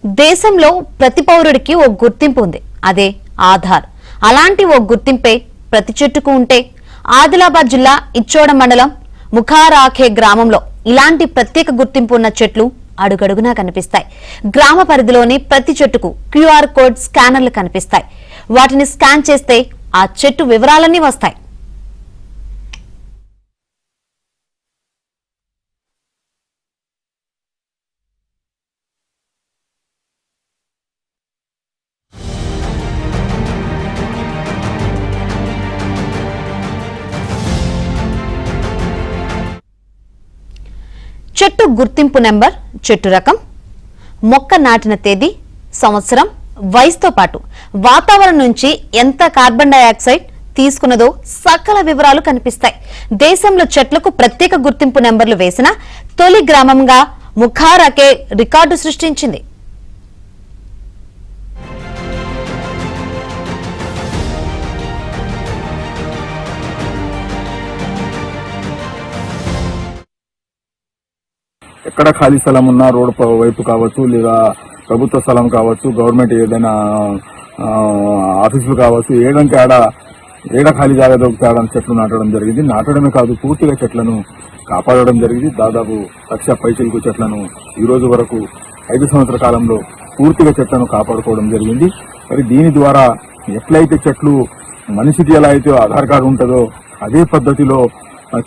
దేశంలో ప్రతి పౌరుడికి ఓ గుర్తింపు ఉంది, అదే ఆధార్. అలాంటి ఓ గుర్తింపే ప్రతి చెట్టుకు ఉంటే ఆదిలాబాద్ జిల్లా ఇచ్చోడ మండలం ముఖారాఖే గ్రామంలో ఇలాంటి ప్రత్యేక గుర్తింపు ఉన్న చెట్లు అడుగడుగునా కనిపిస్తాయి. గ్రామ పరిధిలోని ప్రతి చెట్టుకు QR కోడ్ స్కానర్లు కనిపిస్తాయి. వాటిని స్కాన్ చేస్తే ఆ చెట్టు వివరాలన్నీ వస్తాయి. చెట్టు గుర్తింపు నెంబర్, చెట్టు రకం, మొక్క నాటిన తేదీ, సంవత్సరం, వయసుతో పాటు వాతావరణం నుంచి ఎంత కార్బన్ డయాక్సైడ్ తీసుకున్నదో సకల వివరాలు కనిపిస్తాయి. దేశంలో చెట్లకు ప్రత్యేక గుర్తింపు నెంబర్లు వేసిన తొలి గ్రామంగా ముఖారాఖే రికార్డు సృష్టించింది. ఎక్కడ ఖాళీ స్థలం ఉన్నా రోడ్ వైపు కావచ్చు, లేదా ప్రభుత్వ స్థలం కావచ్చు, గవర్నమెంట్ ఏదైనా ఆఫీసులు కావచ్చు, ఏడంటే ఏడ ఖాళీ జాగా దొరికితే ఆడని చెట్లు నాటడం జరిగింది. నాటడమే కాదు, పూర్తిగా చెట్లను కాపాడడం జరిగింది. దాదాపు 1,00,000 పైచిలకు చెట్లను ఈ రోజు వరకు 5 సంవత్సరాల కాలంలో పూర్తిగా చెట్లను కాపాడుకోవడం జరిగింది. మరి దీని ద్వారా ఎట్లయితే చెట్లు మనిషికి ఎలా అయితే ఆధార్ కార్డు ఉంటుందో అదే పద్ధతిలో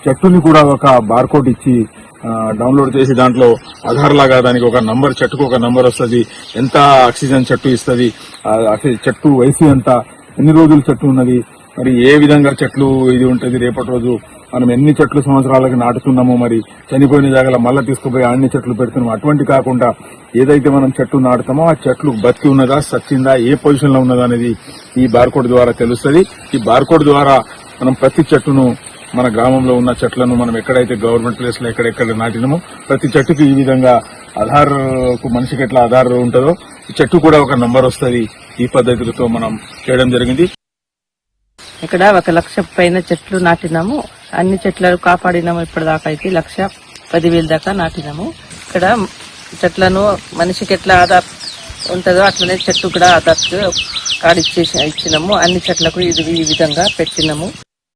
చెట్టుని కూడా ఒక బార్కోడ్ ఇచ్చి డౌన్లోడ్ చేసి దాంట్లో ఆధార్ లాగా దానికి ఒక నంబర్, చెట్టుకు ఒక నంబర్ వస్తుంది, ఎంత ఆక్సిజన్ చెట్టు ఇస్తుంది, చెట్టు వయసు ఎంత, ఎన్ని రోజులు చెట్టు ఉన్నది, మరి ఏ విధంగా చెట్లు ఇది ఉంటుంది, రేపటి రోజు మనం ఎన్ని చెట్లు సంవత్సరాలకి నాటుతున్నామో, మరి చనిపోయిన జాగాలో మళ్ళీ తీసుకుపోయి అన్ని చెట్లు పెడుతున్నాము. అటువంటి కాకుండా ఏదైతే మనం చెట్టు నాటుతామో ఆ చెట్లు బతికి ఉన్నదా, సచ్చిందా, ఏ పొజిషన్ లో ఉన్నదా అనేది ఈ బార్కోడ్ ద్వారా తెలుస్తుంది. ఈ బార్కోడ్ ద్వారా మనం ప్రతి చెట్టును, మన గ్రామంలో ఉన్న చెట్లను మనం ఎక్కడైతే గవర్నమెంట్ ప్లేస్ లో ఎక్కడెక్కడ నాటినామో ప్రతి చెట్టుకి ఈ విధంగా ఆధార్ కు మనిషికి ఎట్లా ఆధార్ ఉంటుందో ఈ చెట్టు కూడా ఒక నంబర్ వస్తుంది. ఈ పద్ధతులతో మనం చేయడం జరిగింది. ఇక్కడ 1,00,000 పైన చెట్లు నాటినాము. అన్ని చెట్లను కాపాడినాము. ఇప్పటిదాకా అయితే 1,10,000 దాకా నాటినాము. ఇక్కడ చెట్లను మనిషికి ఎట్లా ఆధార్ ఉంటుందో అట్లనే చెట్టు కూడా ఆధార్ కార్డు ఇచ్చినాము. అన్ని చెట్లకు ఇది ఈ విధంగా పెట్టినాము.